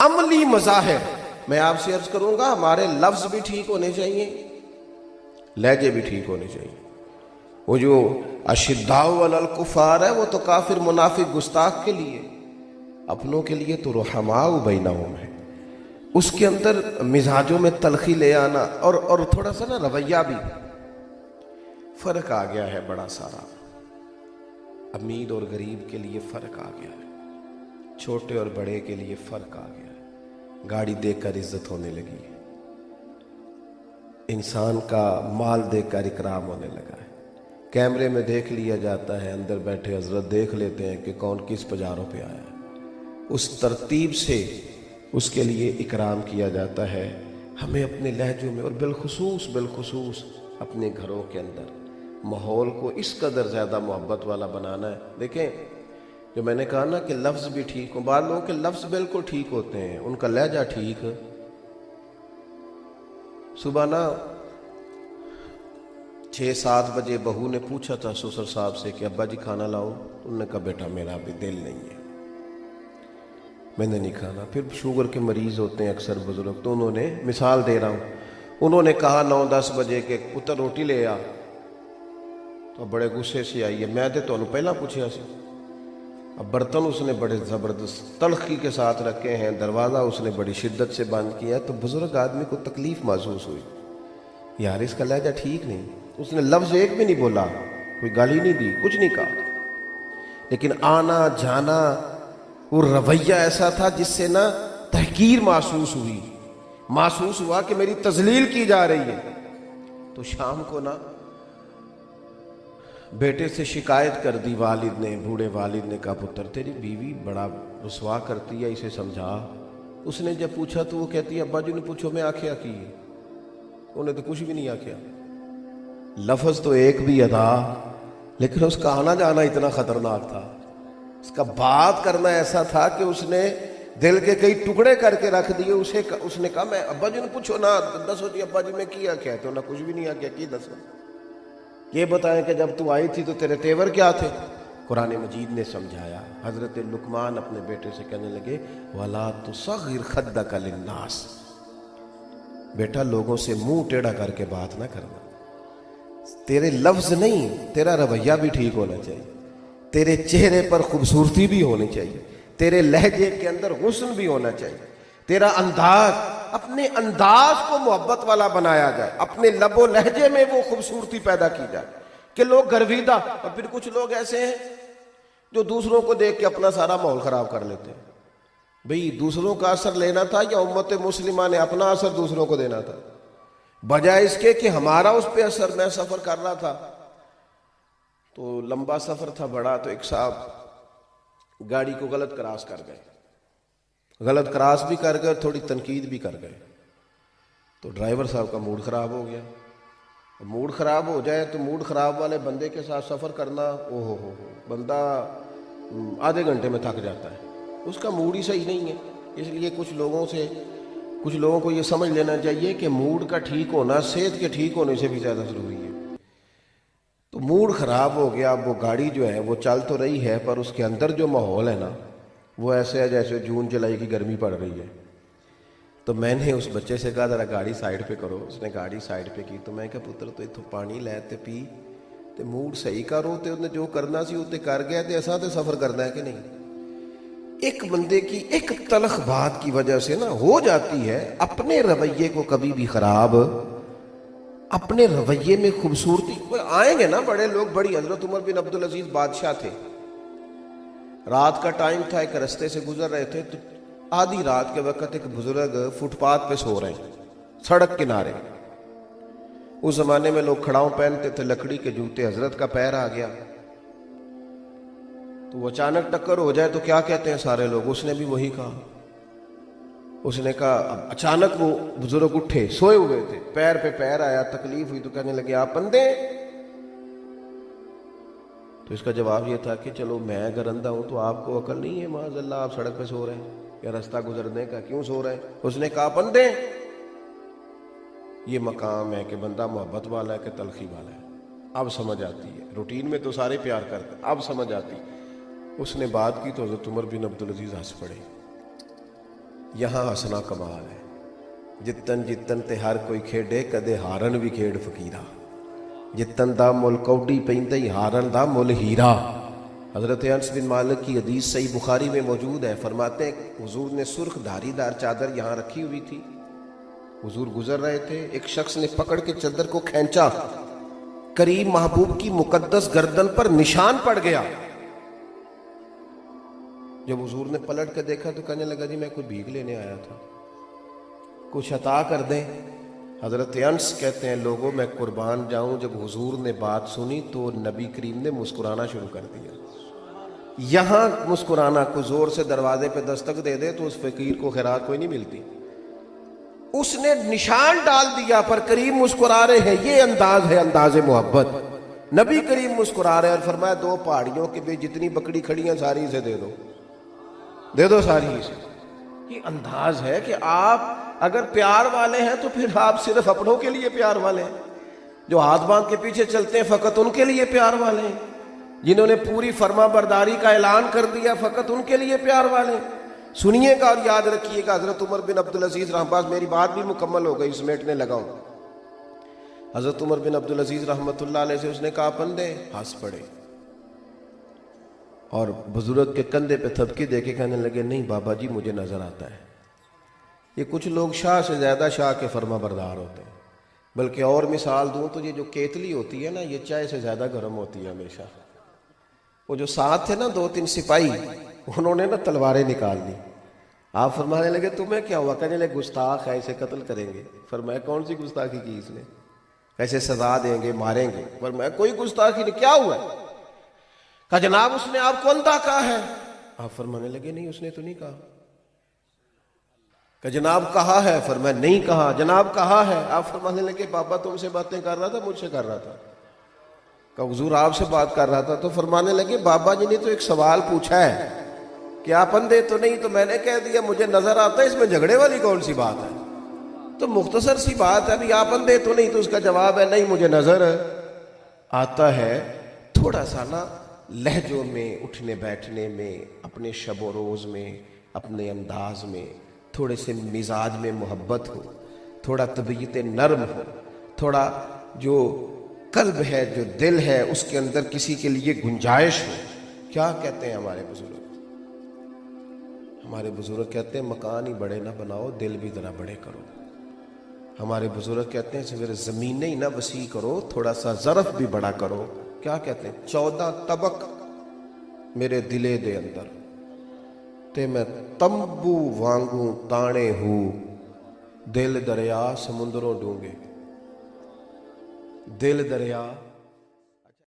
عملی مظاہر میں آپ سے عرض کروں گا، ہمارے لفظ بھی ٹھیک ہونے چاہیے، لہجے بھی ٹھیک ہونے چاہیے۔ وہ جو اشداء علی الکفار ہے وہ تو کافر منافق گستاخ کے لیے، اپنوں کے لیے تو رحماء بینہم ہے۔ اس کے اندر مزاجوں میں تلخی لے آنا اور تھوڑا سا نا رویہ بھی فرق آ گیا ہے بڑا سارا۔ امیر اور غریب کے لیے فرق آ گیا ہے، چھوٹے اور بڑے کے لیے فرق آ گیا ہے، گاڑی دیکھ کر عزت ہونے لگی ہے، انسان کا مال دیکھ کر اکرام ہونے لگا ہے، کیمرے میں دیکھ لیا جاتا ہے، اندر بیٹھے حضرت دیکھ لیتے ہیں کہ کون کس پجاروں پہ آیا ہے، اس ترتیب سے اس کے لیے اکرام کیا جاتا ہے۔ ہمیں اپنے لہجوں میں اور بالخصوص اپنے گھروں کے اندر ماحول کو اس قدر زیادہ محبت والا بنانا ہے۔ دیکھیں جو میں نے کہا نا کہ لفظ بھی ٹھیک ہوں، بعض لوگوں کے لفظ بالکل ٹھیک ہوتے ہیں، ان کا لہجہ ٹھیک۔ صبح نا 6-7 بجے بہو نے پوچھا تھا سسر صاحب سے کہ ابا جی کھانا لاؤ، انہوں نے کہا بیٹا میرا ابھی دل نہیں ہے، میں نے نہیں کھانا۔ پھر شوگر کے مریض ہوتے ہیں اکثر بزرگ، تو انہوں نے مثال دے رہا ہوں، انہوں نے کہا 9-10 بجے کہ پتر روٹی لے آ، تو بڑے غصے سے آئی ہے، میں تو انہوں پہلا پوچھا سی۔ اب برتن اس نے بڑے زبردست تلخی کے ساتھ رکھے ہیں، دروازہ اس نے بڑی شدت سے بند کیا، تو بزرگ آدمی کو تکلیف محسوس ہوئی، یار اس کا لہجہ ٹھیک نہیں۔ اس نے لفظ ایک بھی نہیں بولا، کوئی گالی نہیں دی، کچھ نہیں کہا، لیکن آنا جانا وہ رویہ ایسا تھا جس سے نا تحقیر محسوس ہوا کہ میری تذلیل کی جا رہی ہے۔ تو شام کو نا بیٹے سے شکایت کر دی والد نے، بوڑھے والد نے کہا پتر تیری بیوی بڑا رسوا کرتی ہے، اسے سمجھا۔ اس نے جب پوچھا تو وہ کہتی ہے ابا جی نے پوچھو میں آکھیا کی، انہیں تو کچھ بھی نہیں آکھیا، لفظ تو ایک بھی ادا، لیکن اس کا آنا جانا اتنا خطرناک تھا، اس کا بات کرنا ایسا تھا کہ اس نے دل کے کئی ٹکڑے کر کے رکھ دیے۔ اس نے کہا میں ابا جی نے پوچھو نا، دسو جی ابا جی میں کیا کیا، تو نہ کچھ بھی نہیں آکھیا، کی دسو، یہ بتائیں کہ جب تو آئی تھی تو تیرے تیور کیا تھے؟ قرآن مجید نے سمجھایا۔ حضرت لقمان اپنے بیٹے سے کہنے لگے وَلَا تُصَغِّرْ خَدَّكَ لِلنَّاسِ، بیٹا لوگوں سے منہ ٹیڑھا کر کے بات نہ کرنا، تیرے لفظ نہیں تیرا رویہ بھی ٹھیک ہونا چاہیے، تیرے چہرے پر خوبصورتی بھی ہونی چاہیے، تیرے لہجے کے اندر حسن بھی ہونا چاہیے، تیرا انداز، اپنے انداز کو محبت والا بنایا جائے، اپنے لب و لہجے میں وہ خوبصورتی پیدا کی جائے کہ لوگ گرویدہ۔ اور پھر کچھ لوگ ایسے ہیں جو دوسروں کو دیکھ کے اپنا سارا ماحول خراب کر لیتے ہیں۔ بھئی دوسروں کا اثر لینا تھا یا امت مسلمہ نے اپنا اثر دوسروں کو دینا تھا؟ بجائے اس کے کہ ہمارا اس پہ اثر، میں سفر کر رہا تھا تو لمبا سفر تھا بڑا، تو ایک صاحب گاڑی کو غلط کراس کر گئے، غلط کراس بھی کر گئے اور تھوڑی تنقید بھی کر گئے، تو ڈرائیور صاحب کا موڈ خراب ہو گیا۔ موڈ خراب ہو جائے تو موڈ خراب والے بندے کے ساتھ سفر کرنا، بندہ آدھے گھنٹے میں تھک جاتا ہے، اس کا موڈ ہی صحیح نہیں ہے۔ اس لیے کچھ لوگوں کو یہ سمجھ لینا چاہیے کہ موڈ کا ٹھیک ہونا صحت کے ٹھیک ہونے سے بھی زیادہ ضروری ہے۔ تو موڈ خراب ہو گیا، اب وہ گاڑی جو ہے وہ چل تو رہی ہے پر اس کے اندر جو ماحول ہے نا وہ ایسے ہے جیسے جون جولائی کی گرمی پڑ رہی ہے۔ تو میں نے اس بچے سے کہا ذرا گاڑی سائیڈ پہ کرو، اس نے گاڑی سائیڈ پہ کی، تو میں کہا پتر تو اتوں پانی لے تے پی تے موڈ صحیح کرو، تے انہیں جو کرنا سی اتنے کر گیا، تے ایسا تے سفر کرنا ہے کہ نہیں۔ ایک بندے کی ایک تلخ بات کی وجہ سے نا ہو جاتی ہے اپنے رویے کو کبھی بھی خراب، اپنے رویے میں خوبصورتی آئیں گے نا بڑے لوگ، بڑی حضرت عمر بن عبدالعزیز بادشاہ تھے، رات کا ٹائم تھا، ایک رستے سے گزر رہے تھے، تو آدھی رات کے وقت ایک بزرگ فٹ پاتھ پہ سو رہے ہیں سڑک کنارے۔ اس زمانے میں لوگ کھڑاؤں پہنتے تھے، لکڑی کے جوتے، حضرت کا پیر آ گیا تو وہ اچانک ٹکر ہو جائے تو کیا کہتے ہیں سارے لوگ، اس نے بھی وہی کہا، اس نے کہا اب اچانک وہ بزرگ اٹھے، سوئے ہوئے تھے، پیر پہ پیر آیا، تکلیف ہوئی تو کہنے لگے آپ بندے، تو اس کا جواب یہ تھا کہ چلو میں اگر اندھا ہوں تو آپ کو عقل نہیں ہے معاذ اللہ آپ سڑک پہ سو رہے ہیں یا رستہ گزرنے کا، کیوں سو رہے ہیں؟ اس نے کہا بندے، یہ مقام ہے کہ بندہ محبت والا ہے کہ تلخی والا ہے، اب سمجھ آتی ہے، روٹین میں تو سارے پیار کرتے ہیں، اب سمجھ آتی۔ اس نے بات کی تو حضرت عمر بن عبدالعزیز ہنس پڑے، یہاں ہسنا کمال ہے، جتن جتن تے ہر کوئی کھیڈے کدے ہارن بھی کھیڈ فقیرہ، جتن دا مل کوڈی پیندا ہی ہارن دا مل ہیرا۔ حضرت انس بن مالک کی حدیث صحیح بخاری میں موجود ہے، فرماتے ہیں حضور نے سرخ دھاری دار چادر یہاں رکھی ہوئی تھی، حضور گزر رہے تھے، ایک شخص نے پکڑ کے چادر کو کھینچا، قریب محبوب کی مقدس گردن پر نشان پڑ گیا۔ جب حضور نے پلٹ کے دیکھا تو کہنے لگا جی میں کوئی بھیک لینے آیا تھا، کچھ عطا کر دیں۔ حضرت انس کہتے ہیں لوگوں میں قربان جاؤں، جب حضور نے بات سنی تو نبی کریم نے مسکرانا شروع کر دیا۔ یہاں مسکرانا، کوئی زور سے دروازے پہ دستک دے دے تو اس فقیر کو خیرات کوئی نہیں ملتی، اس نے نشان ڈال دیا پر کریم مسکرا رہے ہیں، یہ انداز ہے انداز محبت۔ نبی کریم مسکرا رہے ہیں اور فرمایا دو پہاڑیوں کے بھی جتنی بکری کھڑی ہیں ساری اسے دے دو، دے دو ساری اسے۔ یہ انداز ہے کہ آپ اگر پیار والے ہیں تو پھر آپ صرف اپنوں کے لیے پیار والے ہیں، جو ہاتھ باندھ کے پیچھے چلتے ہیں فقط ان کے لیے پیار والے ہیں، جنہوں نے پوری فرما برداری کا اعلان کر دیا فقط ان کے لیے پیار والے ہیں۔ سنیے گا اور یاد رکھیے گا، حضرت عمر بن عبدالعزیز رحمۃ اللہ، میری بات بھی مکمل ہو گئی، سمیٹنے لگا ہوں۔ حضرت عمر بن عبدالعزیز رحمۃ اللہ علیہ سے اس نے کہا بندے، ہنس پڑے اور بزرگ کے کندھے پہ تھپکی دے کے کہنے لگے نہیں بابا جی مجھے نظر آتا ہے۔ یہ کچھ لوگ شاہ سے زیادہ شاہ کے فرما بردار ہوتے ہیں، بلکہ اور مثال دوں تو یہ جو کیتلی ہوتی ہے نا، یہ چائے سے زیادہ گرم ہوتی ہے ہمیشہ۔ وہ جو ساتھ تھے نا دو تین سپاہی، انہوں نے نا تلواریں نکال دی، آپ فرمانے لگے تمہیں کیا ہوا؟ کہنے لگے گستاخ ہے اسے قتل کریں گے۔ فرمایا کون سی گستاخی کی اس نے؟ ایسے سزا دیں گے، ماریں گے۔ فرمایا کوئی گستاخی نہیں، کیا ہوا؟ کہا جناب اس نے آپ کو اندھا کہا ہے۔ آپ فرمانے لگے نہیں اس نے تو نہیں کہا۔ کہ جناب کہا ہے؟ فرمایا نہیں کہا۔ جناب کہا ہے؟ آپ فرمانے لگے بابا تم سے باتیں کر رہا تھا مجھ سے کر رہا تھا؟ کہ حضور آپ سے بات کر رہا تھا۔ تو فرمانے لگے بابا جی نے تو ایک سوال پوچھا ہے کہ آپ اندھے تو نہیں، تو میں نے کہہ دیا مجھے نظر آتا ہے، اس میں جھگڑے والی کون سی بات ہے؟ تو مختصر سی بات ہے، ابھی آپ اندھے تو نہیں، تو اس کا جواب ہے نہیں مجھے نظر آتا ہے۔ تھوڑا سا نا لہجوں میں، اٹھنے بیٹھنے میں، اپنے شب و روز میں، اپنے انداز میں تھوڑے سے مزاج میں محبت ہو، تھوڑا طبیعت نرم ہو، تھوڑا جو قلب ہے جو دل ہے اس کے اندر کسی کے لیے گنجائش ہو۔ کیا کہتے ہیں ہمارے بزرگ؟ ہمارے بزرگ کہتے ہیں مکان ہی بڑے نہ بناؤ، دل بھی ذرا بڑے کرو۔ ہمارے بزرگ کہتے ہیں صرف زمینیں ہی نہ وسیع کرو، تھوڑا سا ظرف بھی بڑا کرو۔ کیا کہتے ہیں؟ 14 طبق میرے دلے دے اندر تے میں تمبو وانگوں تانے ہوں، دل دریا سمندروں ڈونگے، دل دریا